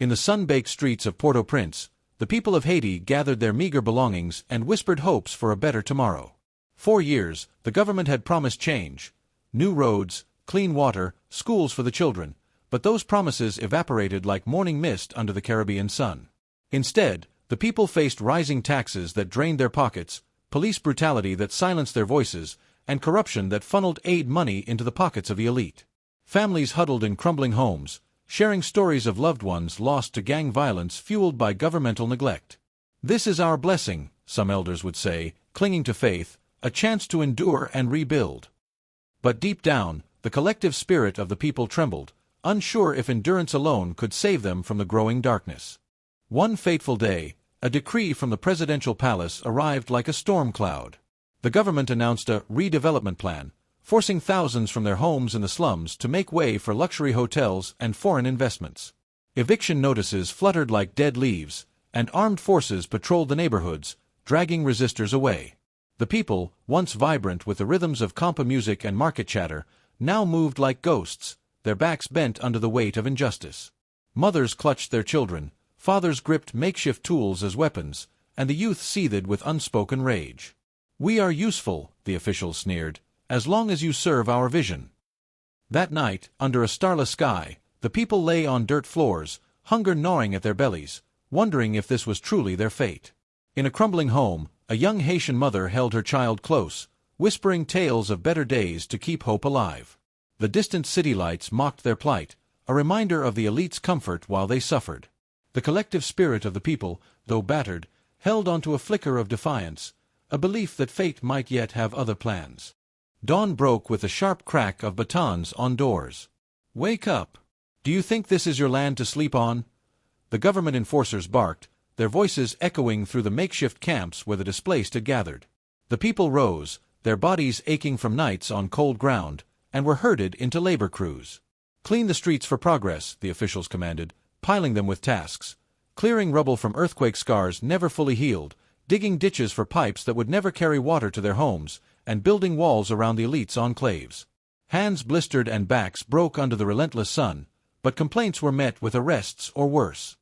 In the sun-baked streets of Port-au-Prince, the people of Haiti gathered their meager belongings and whispered hopes for a better tomorrow. 4 years, the government had promised change. New roads, clean water, schools for the children, but those promises evaporated like morning mist under the Caribbean sun. Instead, the people faced rising taxes that drained their pockets, police brutality that silenced their voices, and corruption that funneled aid money into the pockets of the elite. Families huddled in crumbling homes, sharing stories of loved ones lost to gang violence fueled by governmental neglect. "This is our blessing," some elders would say, clinging to faith, a chance to endure and rebuild. But deep down, the collective spirit of the people trembled, unsure if endurance alone could save them from the growing darkness. One fateful day, a decree from the presidential palace arrived like a storm cloud. The government announced a redevelopment plan, forcing thousands from their homes in the slums to make way for luxury hotels and foreign investments. Eviction notices fluttered like dead leaves, and armed forces patrolled the neighborhoods, dragging resistors away. The people, once vibrant with the rhythms of compa music and market chatter, now moved like ghosts, their backs bent under the weight of injustice. Mothers clutched their children, fathers gripped makeshift tools as weapons, and the youth seethed with unspoken rage. "We are useful," the officials sneered, "as long as you serve our vision." That night, under a starless sky, the people lay on dirt floors, hunger gnawing at their bellies, wondering if this was truly their fate. In a crumbling home, a young Haitian mother held her child close, whispering tales of better days to keep hope alive. The distant city lights mocked their plight, a reminder of the elite's comfort while they suffered. The collective spirit of the people, though battered, held onto a flicker of defiance, a belief that fate might yet have other plans. Dawn broke with the sharp crack of batons on doors. "Wake up! Do you think this is your land to sleep on?" The government enforcers barked, their voices echoing through the makeshift camps where the displaced had gathered. The people rose, their bodies aching from nights on cold ground, and were herded into labor crews. "Clean the streets for progress," the officials commanded, piling them with tasks. Clearing rubble from earthquake scars never fully healed, digging ditches for pipes that would never carry water to their homes, and building walls around the elite's enclaves. Hands blistered and backs broke under the relentless sun, but complaints were met with arrests or worse.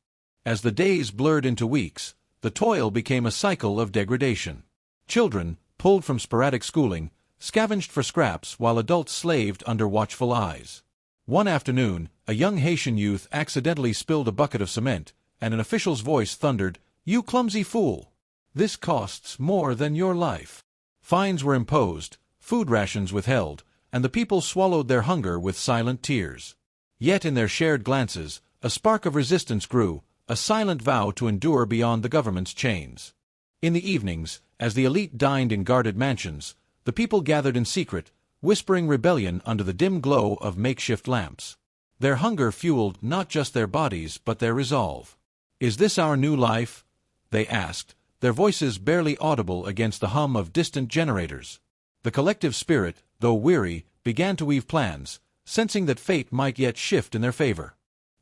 As the days blurred into weeks, the toil became a cycle of degradation. Children, pulled from sporadic schooling, scavenged for scraps while adults slaved under watchful eyes. One afternoon, a young Haitian youth accidentally spilled a bucket of cement, and an official's voice thundered, "You clumsy fool! This costs more than your life." Fines were imposed, food rations withheld, and the people swallowed their hunger with silent tears. Yet in their shared glances, a spark of resistance grew, a silent vow to endure beyond the government's chains. In the evenings, as the elite dined in guarded mansions, the people gathered in secret, whispering rebellion under the dim glow of makeshift lamps. Their hunger fueled not just their bodies but their resolve. "Is this our new life?" they asked, their voices barely audible against the hum of distant generators. The collective spirit, though weary, began to weave plans, sensing that fate might yet shift in their favor.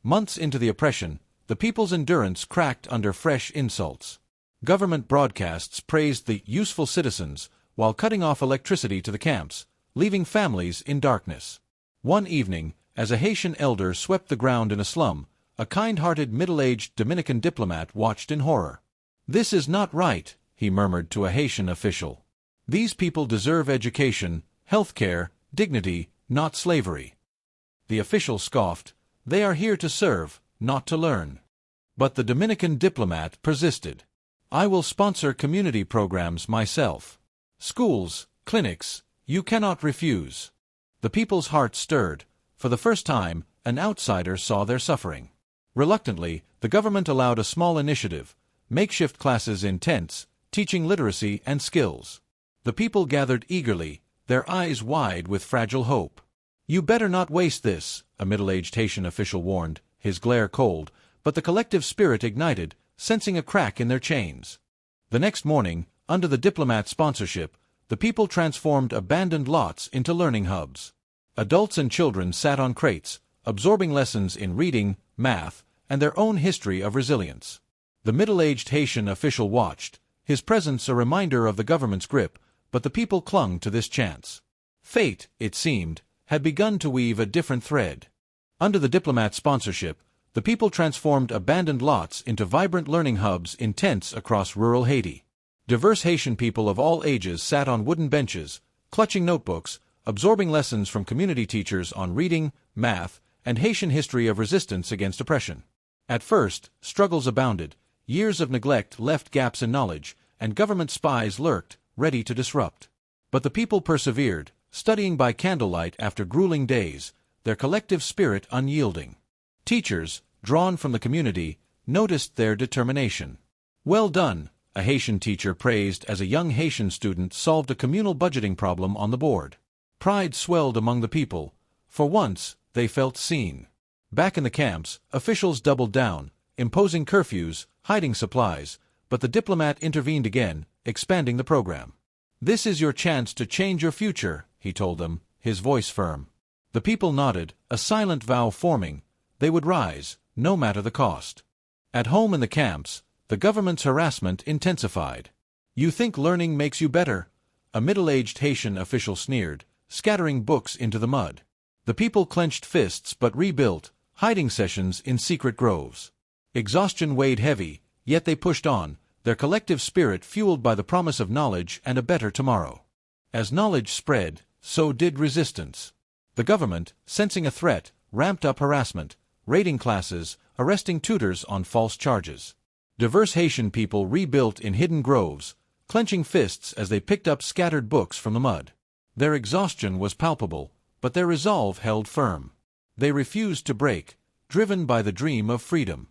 Months into the oppression, the people's endurance cracked under fresh insults. Government broadcasts praised the useful citizens while cutting off electricity to the camps, leaving families in darkness. One evening, as a Haitian elder swept the ground in a slum, a kind-hearted middle-aged Dominican diplomat watched in horror. "This is not right," he murmured to a Haitian official. "These people deserve education, health care, dignity, not slavery." The official scoffed, "They are here to serve, not to learn." But the Dominican diplomat persisted. "I will sponsor community programs myself. Schools, clinics, you cannot refuse." The people's hearts stirred. For the first time, an outsider saw their suffering. Reluctantly, the government allowed a small initiative, makeshift classes in tents, teaching literacy and skills. The people gathered eagerly, their eyes wide with fragile hope. "You better not waste this," a middle-aged Haitian official warned, his glare cold, but the collective spirit ignited, sensing a crack in their chains. The next morning, under the diplomat's sponsorship, the people transformed abandoned lots into learning hubs. Adults and children sat on crates, absorbing lessons in reading, math, and their own history of resilience. The middle-aged Haitian official watched, his presence a reminder of the government's grip, but the people clung to this chance. Fate, it seemed, had begun to weave a different thread. Under the diplomat's sponsorship, The people transformed abandoned lots into vibrant learning hubs in tents across rural Haiti. Diverse Haitian people of all ages sat on wooden benches, clutching notebooks, absorbing lessons from community teachers on reading, math, and Haitian history of resistance against oppression. At first, struggles abounded, years of neglect left gaps in knowledge, and government spies lurked, ready to disrupt. But the people persevered, studying by candlelight after grueling days, their collective spirit unyielding. Teachers, drawn from the community, noticed their determination. "Well done," a Haitian teacher praised as a young Haitian student solved a communal budgeting problem on the board. Pride swelled among the people. For once, they felt seen. Back in the camps, officials doubled down, imposing curfews, hiding supplies, but the diplomat intervened again, expanding the program. "This is your chance to change your future," he told them, his voice firm. The people nodded, a silent vow forming. They would rise, no matter the cost. At home in the camps, the government's harassment intensified. "You think learning makes you better?" a middle-aged Haitian official sneered, scattering books into the mud. The people clenched fists but rebuilt, hiding sessions in secret groves. Exhaustion weighed heavy, yet they pushed on, their collective spirit fueled by the promise of knowledge and a better tomorrow. As knowledge spread, so did resistance. The government, sensing a threat, ramped up harassment, raiding classes, arresting tutors on false charges. Diverse Haitian people rebuilt in hidden groves, clenching fists as they picked up scattered books from the mud. Their exhaustion was palpable, but their resolve held firm. They refused to break, driven by the dream of freedom.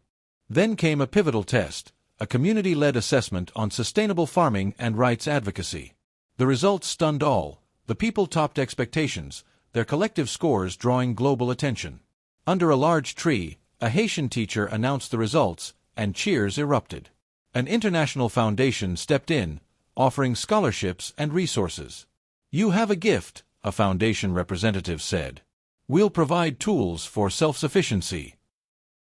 Then came a pivotal test, a community-led assessment on sustainable farming and rights advocacy. The results stunned all. The people topped expectations, their collective scores drawing global attention. Under a large tree, a Haitian teacher announced the results, and cheers erupted. An international foundation stepped in, offering scholarships and resources. "You have a gift," a foundation representative said. "We'll provide tools for self-sufficiency."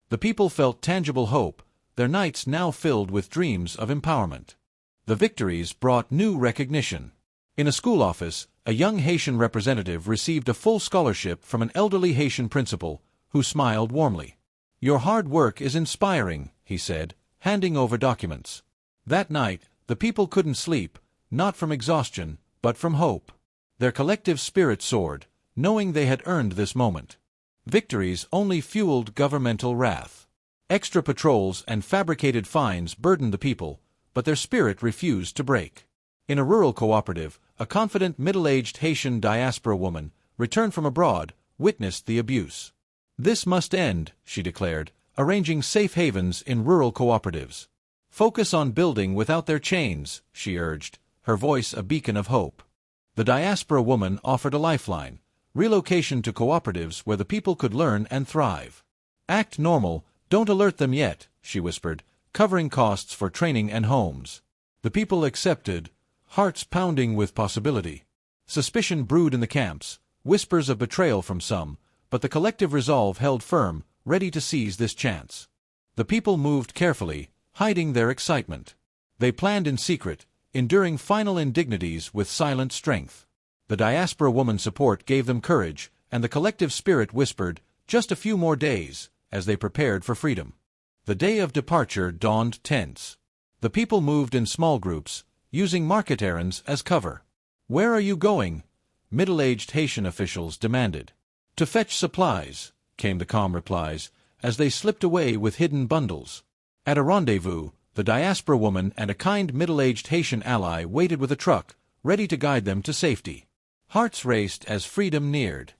The people felt tangible hope, their nights now filled with dreams of empowerment. The victories brought new recognition. In a school office, a young Haitian representative received a full scholarship from an elderly Haitian principal, who smiled warmly. "Your hard work is inspiring," he said, handing over documents. That night, the people couldn't sleep, not from exhaustion, but from hope. Their collective spirit soared, knowing they had earned this moment. Victories only fueled governmental wrath. Extra patrols and fabricated fines burdened the people, but their spirit refused to break. In a rural cooperative, a confident middle-aged Haitian diaspora woman, returned from abroad, witnessed the abuse. "This must end," she declared, arranging safe havens in rural cooperatives. "Focus on building without their chains," she urged, her voice a beacon of hope. The diaspora woman offered a lifeline, relocation to cooperatives where the people could learn and thrive. "Act normal, don't alert them yet," she whispered, covering costs for training and homes. The people accepted, hearts pounding with possibility. Suspicion brewed in the camps, whispers of betrayal from some, but the collective resolve held firm, ready to seize this chance. The people moved carefully, hiding their excitement. They planned in secret, enduring final indignities with silent strength. The diaspora woman's support gave them courage, and the collective spirit whispered, "Just a few more days," as they prepared for freedom. The day of departure dawned tense. The people moved in small groups, using market errands as cover. "Where are you going?" middle-aged Haitian officials demanded. "To fetch supplies," came the calm replies, as they slipped away with hidden bundles. At a rendezvous, the diaspora woman and a kind middle-aged Haitian ally waited with a truck, ready to guide them to safety. Hearts raced as freedom neared.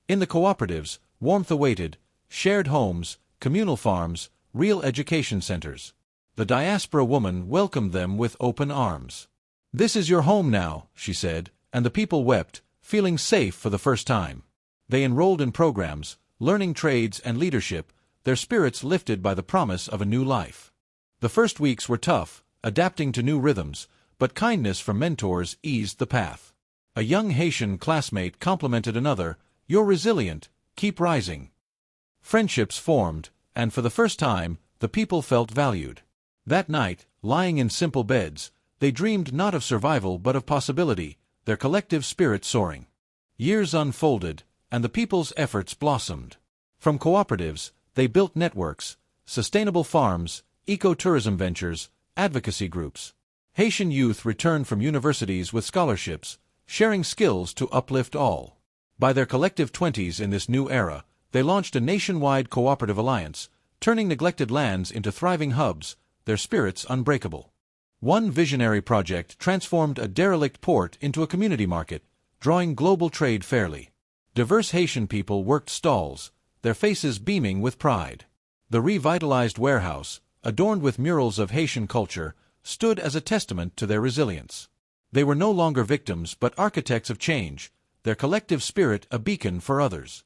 In the cooperatives, warmth awaited, shared homes, communal farms, real education centers. The diaspora woman welcomed them with open arms. "This is your home now," she said, and the people wept, feeling safe for the first time. They enrolled in programs, learning trades and leadership, their spirits lifted by the promise of a new life. The first weeks were tough, adapting to new rhythms, but kindness from mentors eased the path. A young Haitian classmate complimented another, "You're resilient, keep rising." Friendships formed, and for the first time, the people felt valued. That night, lying in simple beds, they dreamed not of survival but of possibility, their collective spirit soaring. Years unfolded, and the people's efforts blossomed. From cooperatives, They built networks, sustainable farms, ecotourism ventures, advocacy groups. Haitian youth returned from universities with scholarships, sharing skills to uplift all. By their collective 20s in this new era, they launched a nationwide cooperative alliance, turning neglected lands into thriving hubs, their spirits unbreakable. One visionary project transformed a derelict port into a community market, drawing global trade fairly. Diverse Haitian people worked stalls, their faces beaming with pride. The revitalized warehouse, adorned with murals of Haitian culture, stood as a testament to their resilience. They were no longer victims but architects of change, their collective spirit a beacon for others.